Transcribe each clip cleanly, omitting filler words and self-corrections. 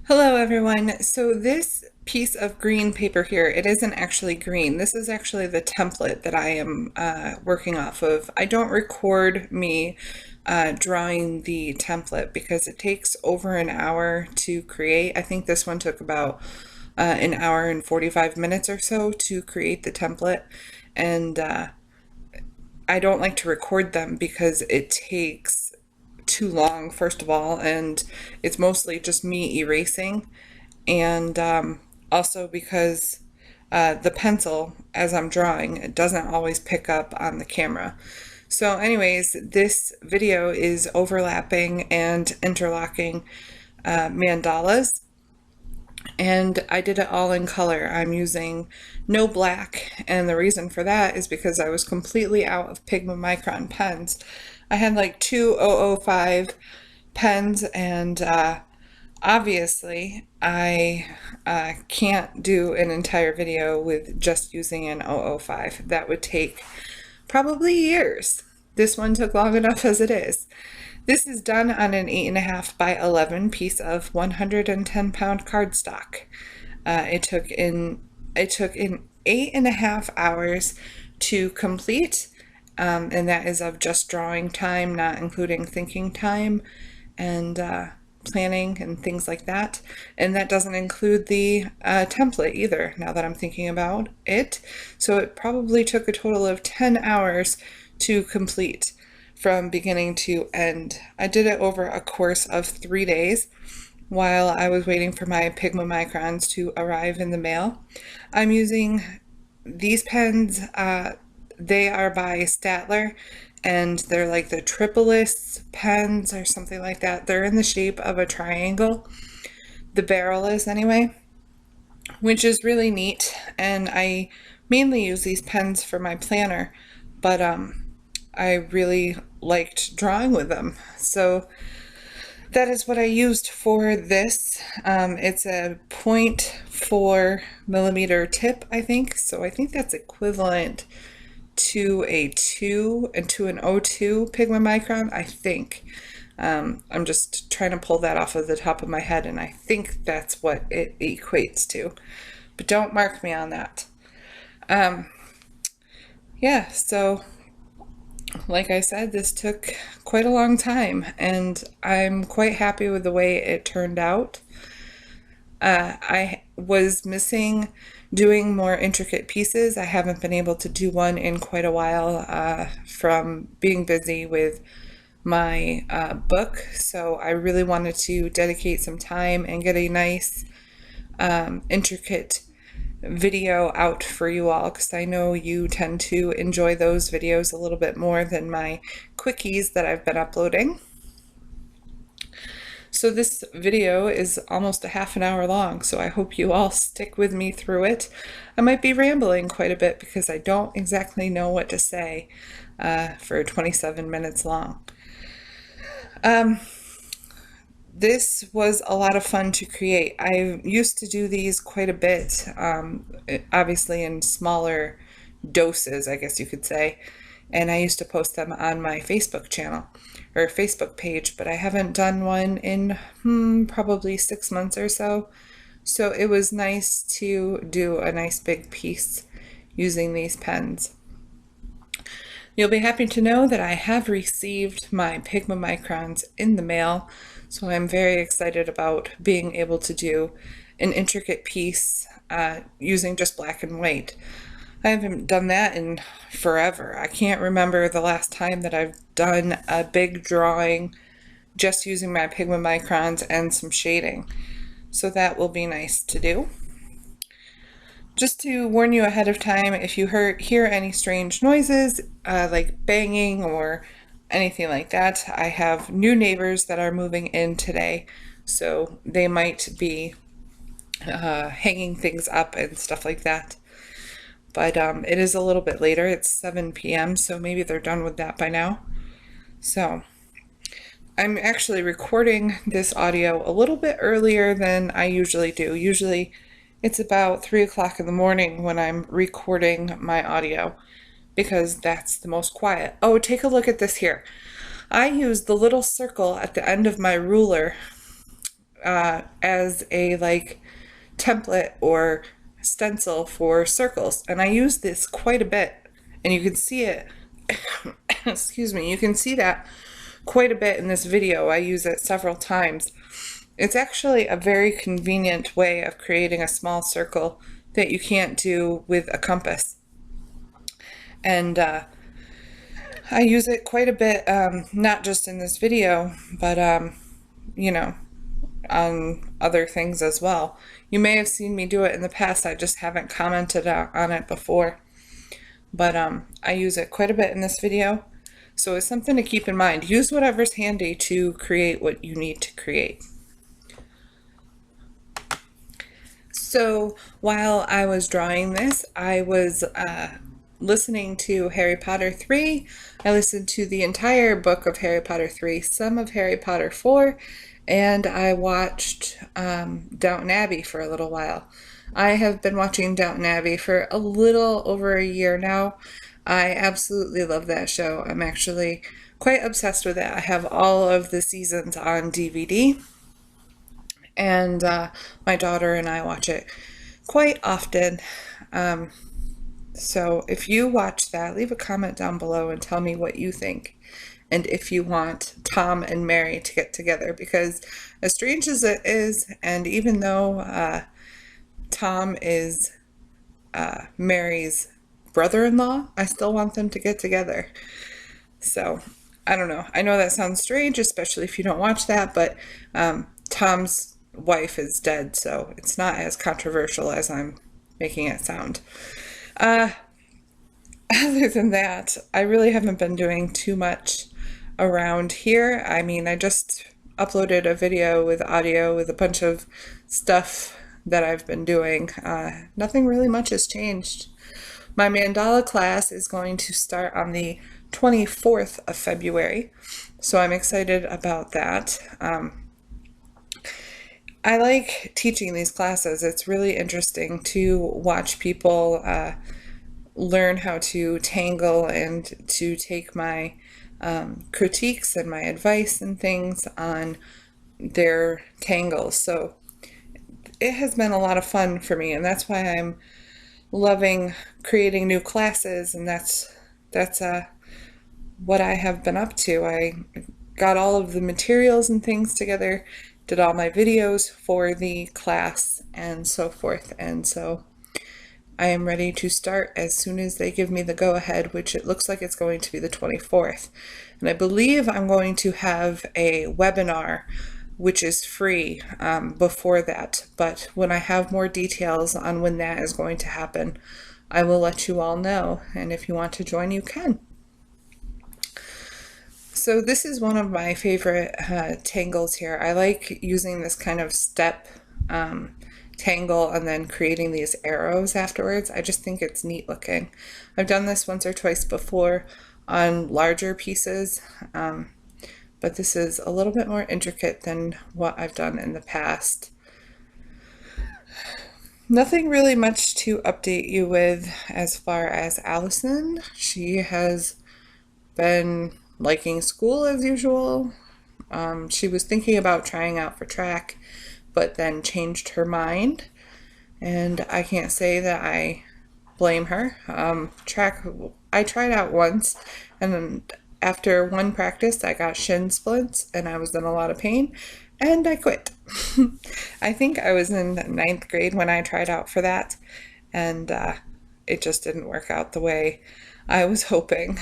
Hello everyone. So this piece of green paper here, it isn't actually green. This is actually the template that I am working off of. I don't record me drawing the template because it takes over an hour to create. I think this one took about an hour and 45 minutes or so to create the template. And I don't like to record them because it takes too long, first of all, and it's mostly just me erasing. And also because the pencil, as I'm drawing, it doesn't always pick up on the camera. So anyways, this video is overlapping and interlocking mandalas, and I did it all in color. I'm using no black, and the reason for that is because I was completely out of Pigma Micron pens. I had like two 005 pens, and obviously I can't do an entire video with just using an 005. That would take probably years. This one took long enough as it is. This is done on an 8.5 by 11 piece of 110-pound cardstock. It took in 8.5 hours to complete, and that is of just drawing time, not including thinking time and planning and things like that. And that doesn't include the template either, now that I'm thinking about it. So it probably took a total of 10 hours to complete from beginning to end. I did it over a course of 3 days while I was waiting for my Pigma Microns to arrive in the mail. I'm using these pens, they are by Statler, and they're like the Tripolis pens or something like that. They're in the shape of a triangle. The barrel is anyway, which is really neat. And I mainly use these pens for my planner, but I really liked drawing with them. So that is what I used for this. It's a 0.4 millimeter tip, I think. So I think that's equivalent to a 2 and to an O2 Pigma Micron, I think. I'm just trying to pull that off of the top of my head, and I think that's what it equates to. But don't mark me on that. Yeah, so like I said, this took quite a long time, and I'm quite happy with the way it turned out. I was missing doing more intricate pieces. I haven't been able to do one in quite a while from being busy with my book, so I really wanted to dedicate some time and get a nice intricate video out for you all, because I know you tend to enjoy those videos a little bit more than my quickies that I've been uploading. So this video is almost a half an hour long, so I hope you all stick with me through it. I might be rambling quite a bit because I don't exactly know what to say for 27 minutes long. This was a lot of fun to create. I used to do these quite a bit, obviously in smaller doses, I guess you could say. And I used to post them on my Facebook channel or Facebook page, but I haven't done one in probably 6 months or so. So it was nice to do a nice big piece using these pens. You'll be happy to know that I have received my Pigma Microns in the mail, so I'm very excited about being able to do an intricate piece using just black and white. I haven't done that in forever. I can't remember the last time that I've done a big drawing just using my Pigma Microns and some shading. So that will be nice to do. Just to warn you ahead of time, if you hear any strange noises, like banging or anything like that, I have new neighbors that are moving in today, so they might be hanging things up and stuff like that. But it is a little bit later. It's 7 p.m., so maybe they're done with that by now. So I'm actually recording this audio a little bit earlier than I usually do. Usually it's about 3 o'clock in the morning when I'm recording my audio, because that's the most quiet. Oh, take a look at this here. I used the little circle at the end of my ruler as a like template or stencil for circles, and I use this quite a bit, and you can see it. Excuse me, you can see that quite a bit in this video. I use it several times. It's actually a very convenient way of creating a small circle that you can't do with a compass. And I use it quite a bit, not just in this video, but you know, on other things as well. You may have seen me do it in the past, I just haven't commented on it before. But I use it quite a bit in this video, so it's something to keep in mind. Use whatever's handy to create what you need to create. So while I was drawing this, I was listening to Harry Potter 3. I listened to the entire book of Harry Potter 3, some of Harry Potter 4, and I watched Downton Abbey for a little while. I have been watching Downton Abbey for a little over a year now. I absolutely love that show. I'm actually quite obsessed with it. I have all of the seasons on DVD, and my daughter and I watch it quite often. So if you watch that, leave a comment down below and tell me what you think, and if you want Tom and Mary to get together, because as strange as it is, and even though Tom is Mary's brother-in-law, I still want them to get together. So I don't know. I know that sounds strange, especially if you don't watch that, but Tom's wife is dead, so it's not as controversial as I'm making it sound. Other than that, I really haven't been doing too much around here. I mean, I just uploaded a video with audio with a bunch of stuff that I've been doing. Nothing really much has changed. My mandala class is going to start on the 24th of February, so I'm excited about that. I like teaching these classes. It's really interesting to watch people learn how to tangle and to take my critiques and my advice and things on their tangles. So it has been a lot of fun for me, and that's why I'm loving creating new classes, and that's what I have been up to. I got all of the materials and things together, did all my videos for the class and so forth, and so I am ready to start as soon as they give me the go-ahead, which it looks like it's going to be the 24th. And I believe I'm going to have a webinar which is free before that, but when I have more details on when that is going to happen, I will let you all know, and if you want to join, you can. So this is one of my favorite tangles here. I like using this kind of step tangle and then creating these arrows afterwards. I just think it's neat looking. I've done this once or twice before on larger pieces, but this is a little bit more intricate than what I've done in the past. Nothing really much to update you with as far as Allison. She has been liking school as usual. She was thinking about trying out for track, but then changed her mind, and I can't say that I blame her. Track, I tried out once, and then after one practice I got shin splints and I was in a lot of pain, and I quit. I think I was in 9th grade when I tried out for that, and it just didn't work out the way I was hoping.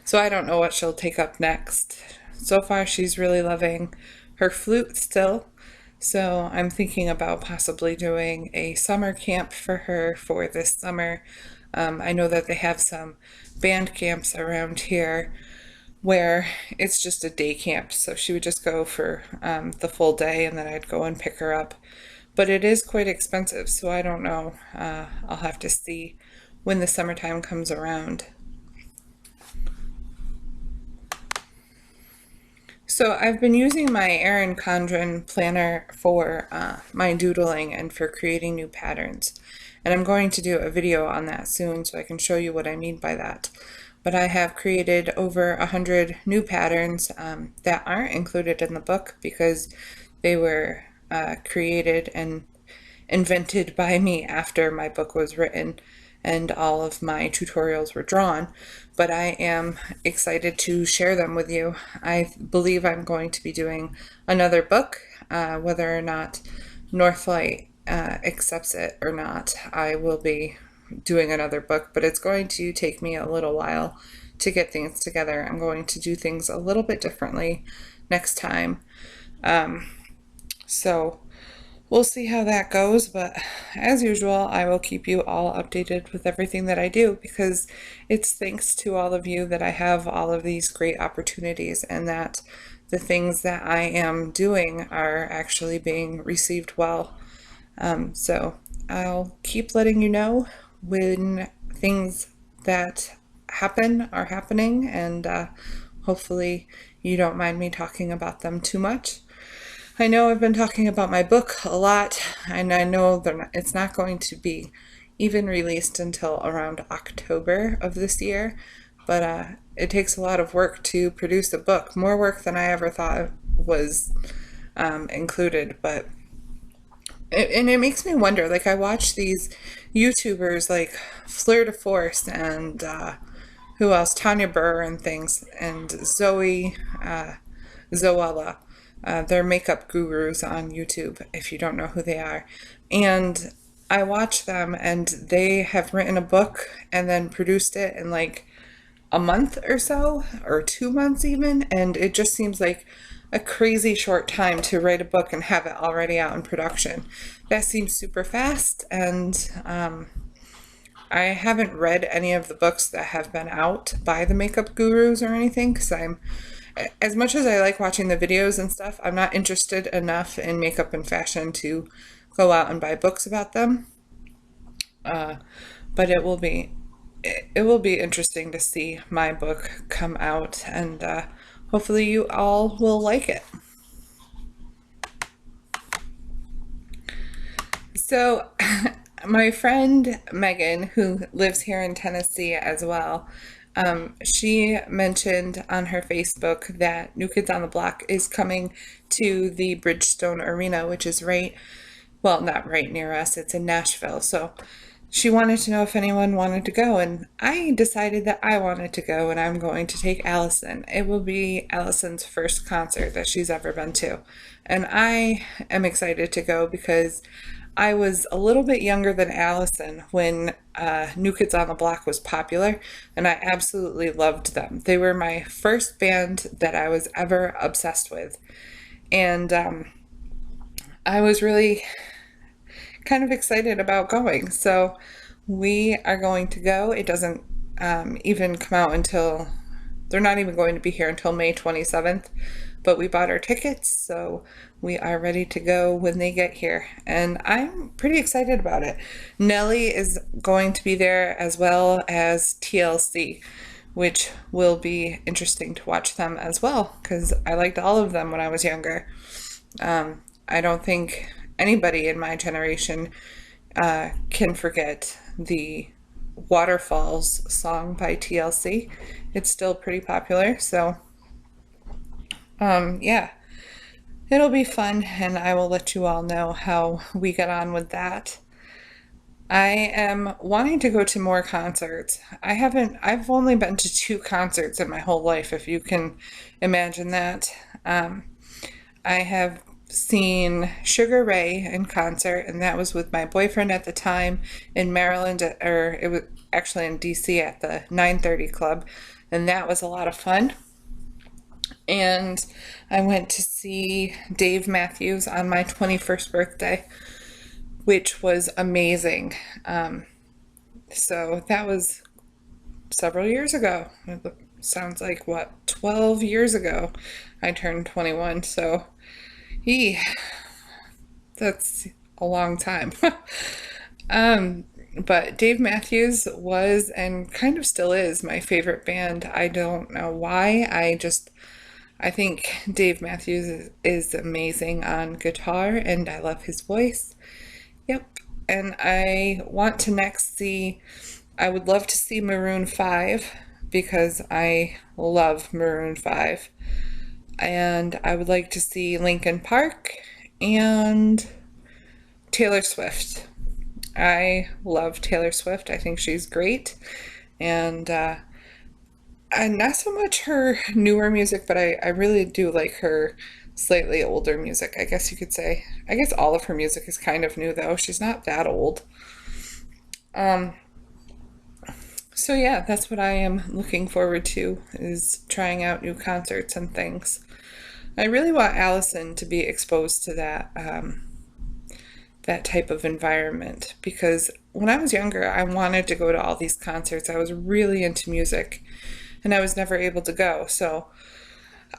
So I don't know what she'll take up next. So far she's really loving her flute still, so I'm thinking about possibly doing a summer camp for her for this summer. I know that they have some band camps around here where it's just a day camp, so she would just go for the full day and then I'd go and pick her up. But it is quite expensive, so I don't know. I'll have to see when the summertime comes around. So I've been using my Erin Condren planner for my doodling and for creating new patterns. And I'm going to do a video on that soon so I can show you what I mean by that. but I have created over 100 new patterns that aren't included in the book because they were created and invented by me after my book was written and all of my tutorials were drawn. But I am excited to share them with you. I believe I'm going to be doing another book, whether or not Northlight accepts it or not. I will be doing another book, but it's going to take me a little while to get things together. I'm going to do things a little bit differently next time. So we'll see how that goes, but as usual, I will keep you all updated with everything that I do because it's thanks to all of you that I have all of these great opportunities and that the things that I am doing are actually being received well. So I'll keep letting you know when things that happen are happening, and hopefully you don't mind me talking about them too much. I know I've been talking about my book a lot, and I know it's not going to be even released until around October of this year, but it takes a lot of work to produce a book, more work than I ever thought was included, but it makes me wonder, like I watch these YouTubers like Fleur de Force and who else, Tanya Burr and things, and Zoella. They're makeup gurus on YouTube, if you don't know who they are. And I watch them, and they have written a book and then produced it in like a month or so, or 2 months even. And it just seems like a crazy short time to write a book and have it already out in production. That seems super fast, and I haven't read any of the books that have been out by the makeup gurus or anything because as much as I like watching the videos and stuff, I'm not interested enough in makeup and fashion to go out and buy books about them. But it will be interesting to see my book come out, and hopefully you all will like it. So my friend Megan, who lives here in Tennessee as well, she mentioned on her Facebook that New Kids on the Block is coming to the Bridgestone Arena, which is not right near us, it's in Nashville. So she wanted to know if anyone wanted to go, and I decided that I wanted to go, and I'm going to take Allison. It will be Allison's first concert that she's ever been to, and I am excited to go because I was a little bit younger than Allison when New Kids on the Block was popular, and I absolutely loved them. They were my first band that I was ever obsessed with, and I was really kind of excited about going. So we are going to go. It doesn't even come out until, they're not even going to be here until May 27th, but we bought our tickets, so we are ready to go when they get here, and I'm pretty excited about it. Nelly is going to be there as well as TLC, which will be interesting to watch them as well because I liked all of them when I was younger. I don't think anybody in my generation can forget the Waterfalls song by TLC. It's still pretty popular, so yeah, it'll be fun, and I will let you all know how we get on with that. I am wanting to go to more concerts. I've only been to 2 concerts in my whole life, if you can imagine that. I have seen Sugar Ray in concert, and that was with my boyfriend at the time in Maryland, or it was actually in DC at the 930 Club, and that was a lot of fun. And I went to see Dave Matthews on my 21st birthday, which was amazing. So that was several years ago. It sounds like, 12 years ago I turned 21. So, that's a long time. But Dave Matthews was, and kind of still is, my favorite band. I don't know why. I think Dave Matthews is amazing on guitar, and I love his voice. Yep. And I would love to see Maroon 5, because I love Maroon 5. And I would like to see Linkin Park and Taylor Swift. I love Taylor Swift. I think she's great. And not so much her newer music, but I really do like her slightly older music, I guess you could say. I guess all of her music is kind of new, though. She's not that old. Um, so yeah, that's what I am looking forward to, is trying out new concerts and things. I really want Allison to be exposed to that type of environment, because when I was younger, I wanted to go to all these concerts. I was really into music and I was never able to go. So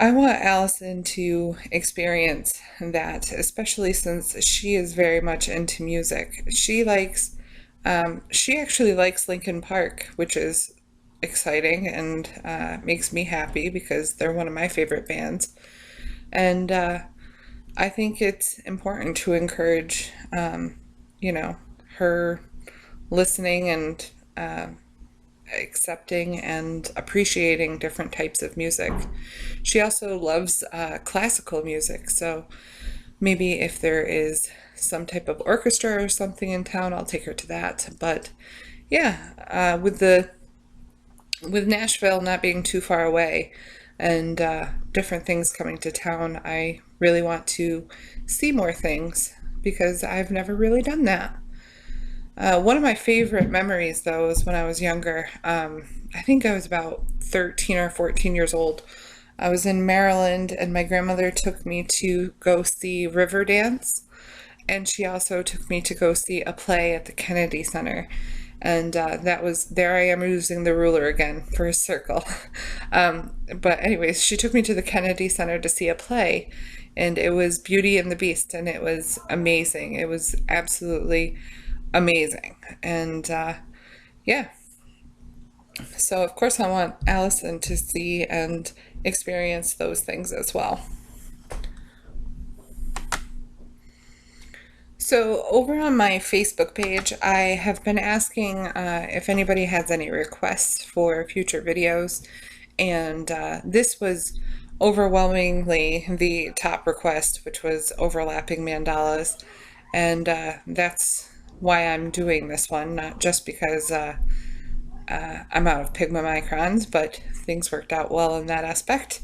I want Allison to experience that, especially since she is very much into music. She actually likes Linkin Park, which is exciting and makes me happy because they're one of my favorite bands. And I think it's important to encourage, you know, her listening and accepting and appreciating different types of music. She also loves classical music, so maybe if there is some type of orchestra or something in town, I'll take her to that. But yeah, with Nashville not being too far away and different things coming to town, I really want to see more things because I've never really done that. One of my favorite memories, though, is when I was younger. I think I was about 13 or 14 years old. I was in Maryland, and my grandmother took me to go see Riverdance, and she also took me to go see a play at the Kennedy Center. And that was, there I am using the ruler again for a circle. But anyways, she took me to the Kennedy Center to see a play, and it was Beauty and the Beast, and it was amazing. It was absolutely amazing. And yeah, so of course I want Allison to see and experience those things as well. So over on my Facebook page, I have been asking if anybody has any requests for future videos, and this was overwhelmingly the top request, which was overlapping mandalas, and that's why I'm doing this one, not just because I'm out of Pigma microns, but things worked out well in that aspect.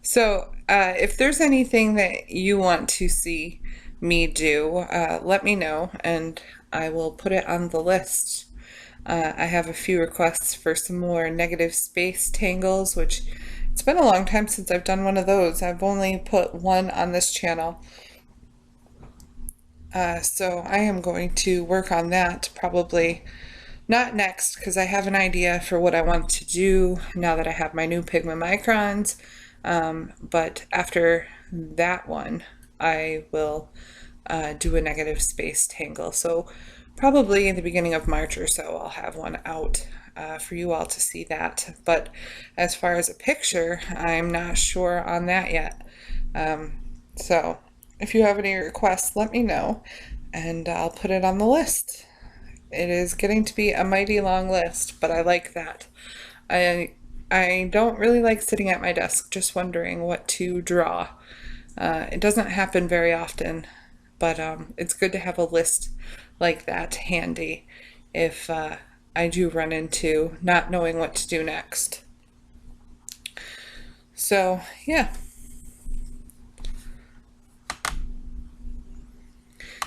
So if there's anything that you want to see me do, let me know and I will put it on the list. I have a few requests for some more negative space tangles, which it's been a long time since I've done one of those. I've only put one on this channel. So I am going to work on that probably not next, because I have an idea for what I want to do now that I have my new Pigma microns. But after that one, I will do a negative space tangle. So probably in the beginning of March or so, I'll have one out for you all to see that. But as far as a picture, I'm not sure on that yet. So if you have any requests, let me know and I'll put it on the list. It is getting to be a mighty long list, but I like that. I don't really like sitting at my desk just wondering what to draw. It doesn't happen very often, but it's good to have a list like that handy if I do run into not knowing what to do next. So, yeah.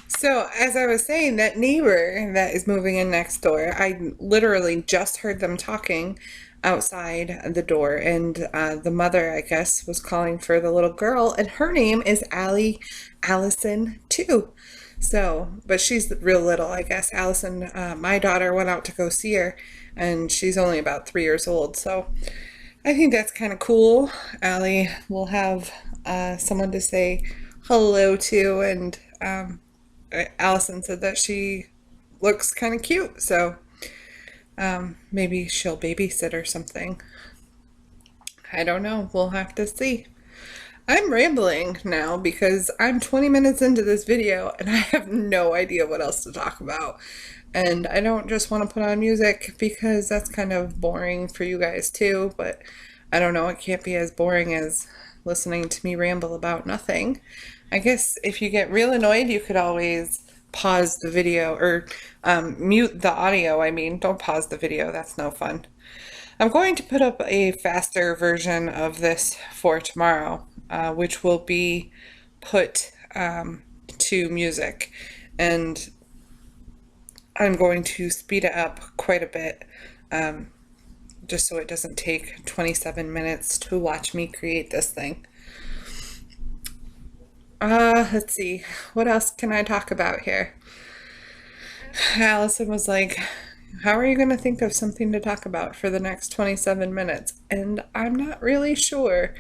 So, as I was saying, that neighbor that is moving in next door, I literally just heard them talking outside the door, and the mother, I guess, was calling for the little girl, and her name is Allison too. So, but she's real little, I guess. Allison, my daughter went out to go see her, and she's only about 3 years old. So, I think that's kind of cool. Allie will have someone to say hello to, and Allison said that she looks kind of cute, so maybe she'll babysit or something. I don't know. We'll have to see. I'm rambling now because I'm 20 minutes into this video and I have no idea what else to talk about. And I don't just want to put on music because that's kind of boring for you guys too, but I don't know, it can't be as boring as listening to me ramble about nothing. I guess if you get real annoyed, you could always pause the video or mute the audio. I mean, don't pause the video, that's no fun. I'm going to put up a faster version of this for tomorrow, which will be put to music. And I'm going to speed it up quite a bit, just so it doesn't take 27 minutes to watch me create this thing. Let's see, what else can I talk about here? Allison was like, how are you going to think of something to talk about for the next 27 minutes? And I'm not really sure,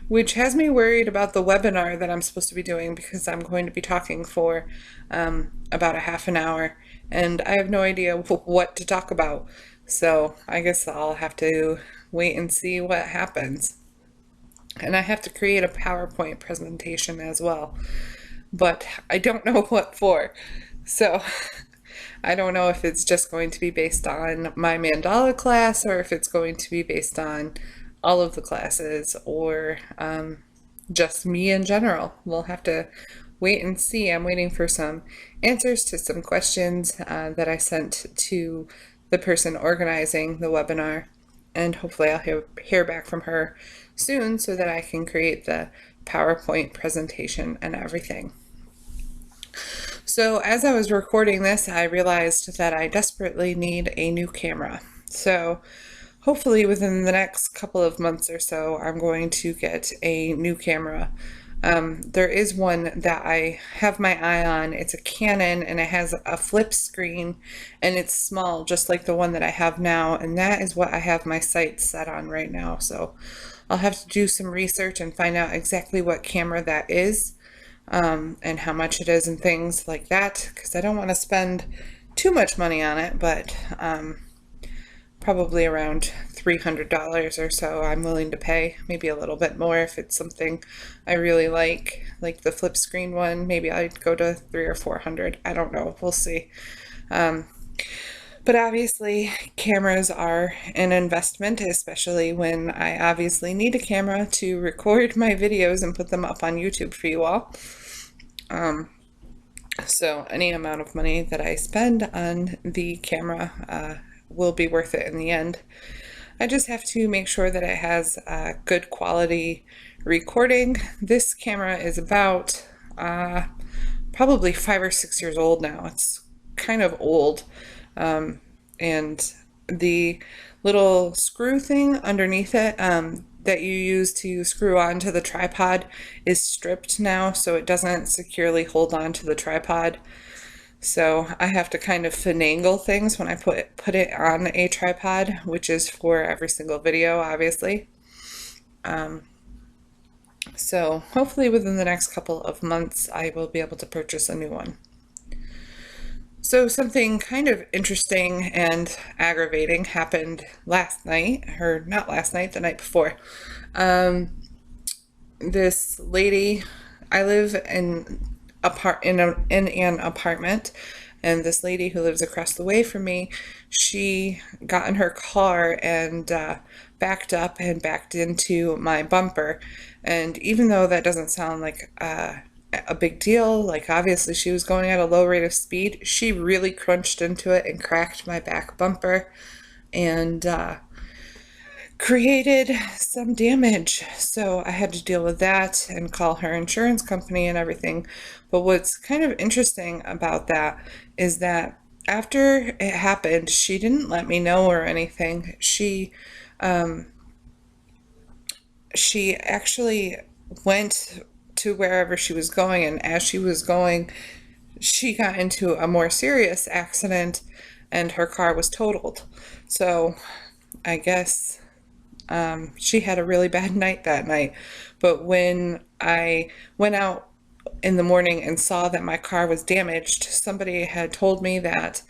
which has me worried about the webinar that I'm supposed to be doing because I'm going to be talking for about a half an hour and I have no idea what to talk about. So I guess I'll have to wait and see what happens. And I have to create a PowerPoint presentation as well, but I don't know what for. So I don't know if it's just going to be based on my mandala class or if it's going to be based on all of the classes or just me in general. We'll have to wait and see. I'm waiting for some answers to some questions that I sent to the person organizing the webinar, and hopefully I'll hear back from her soon so that I can create the PowerPoint presentation and everything. So as I was recording this, I realized that I desperately need a new camera. So hopefully within the next couple of months or so, I'm going to get a new camera. There is one that I have my eye on. It's a Canon and it has a flip screen and it's small, just like the one that I have now. And that is what I have my sights set on right now. So I'll have to do some research and find out exactly what camera that is. And how much it is and things like that, because I don't want to spend too much money on it, but probably around $300 or so I'm willing to pay, maybe a little bit more if it's something I really like the flip screen one. Maybe I'd go to 300 or 400. I don't know, we'll see. But obviously cameras are an investment, especially when I obviously need a camera to record my videos and put them up on YouTube for you all. So any amount of money that I spend on the camera will be worth it in the end. I just have to make sure that it has good quality recording. This camera is about probably 5 or 6 years old now. It's kind of old. And the little screw thing underneath it that you use to screw onto the tripod is stripped now, so it doesn't securely hold on to the tripod. So I have to kind of finagle things when I put it on a tripod, which is for every single video, obviously. So hopefully within the next couple of months I will be able to purchase a new one. So something kind of interesting and aggravating happened last night, or not last night, the night before. This lady, I live in an apartment, and this lady who lives across the way from me, she got in her car and backed up and backed into my bumper. And even though that doesn't sound like a big deal, like obviously she was going at a low rate of speed, she really crunched into it and cracked my back bumper and created some damage. So I had to deal with that and call her insurance company and everything. But what's kind of interesting about that is that after it happened, she didn't let me know or anything. She actually went to wherever she was going, and as she was going, she got into a more serious accident and her car was totaled. So I guess she had a really bad night that night. But when I went out in the morning and saw that my car was damaged, somebody had told me that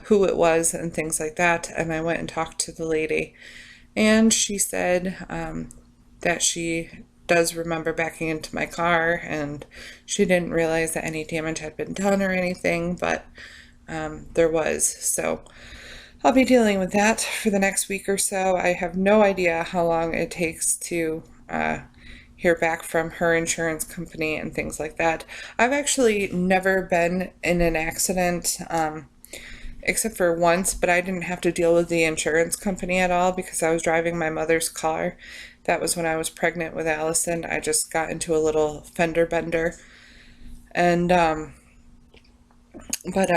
who it was and things like that, and I went and talked to the lady, and she said that she does remember backing into my car, and she didn't realize that any damage had been done or anything, but there was. So I'll be dealing with that for the next week or so. I have no idea how long it takes to hear back from her insurance company and things like that. I've actually never been in an accident, except for once, but I didn't have to deal with the insurance company at all because I was driving my mother's car. That was when I was pregnant with Allison. I just got into a little fender bender. And, but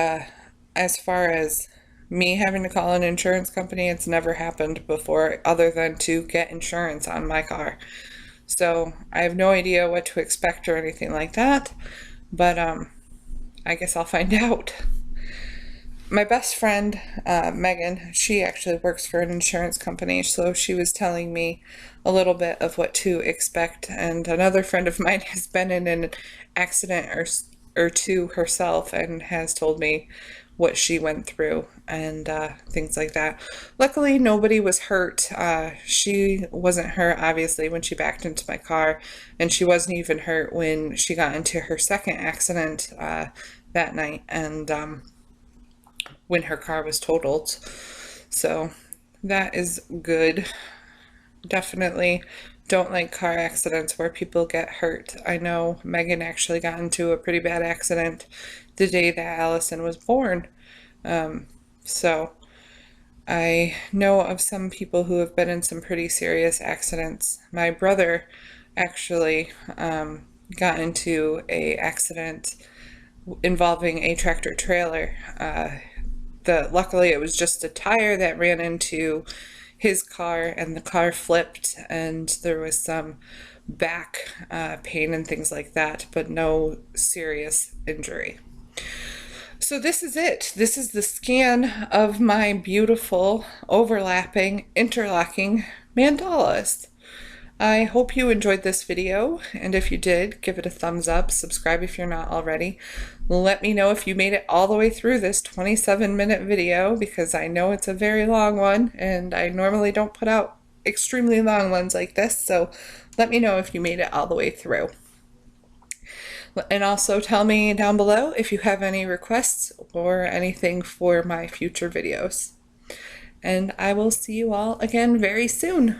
as far as me having to call an insurance company, it's never happened before other than to get insurance on my car. So I have no idea what to expect or anything like that, but I guess I'll find out. My best friend, Megan, she actually works for an insurance company, so she was telling me a little bit of what to expect. And another friend of mine has been in an accident or two herself and has told me what she went through and things like that. Luckily, nobody was hurt. She wasn't hurt, obviously, when she backed into my car, and she wasn't even hurt when she got into her second accident that night, and when her car was totaled. So that is good. Definitely don't like car accidents where people get hurt. I know Megan actually got into a pretty bad accident the day that Allison was born. So I know of some people who have been in some pretty serious accidents. My brother actually got into a accident involving a tractor trailer. Luckily it was just a tire that ran into his car, and the car flipped, and there was some back pain and things like that, but no serious injury. So this is it. This is the scan of my beautiful, overlapping, interlocking mandalas. I hope you enjoyed this video, and if you did, give it a thumbs up, subscribe if you're not already. Let me know if you made it all the way through this 27-minute video, because I know it's a very long one, and I normally don't put out extremely long ones like this, so let me know if you made it all the way through. And also tell me down below if you have any requests or anything for my future videos. And I will see you all again very soon.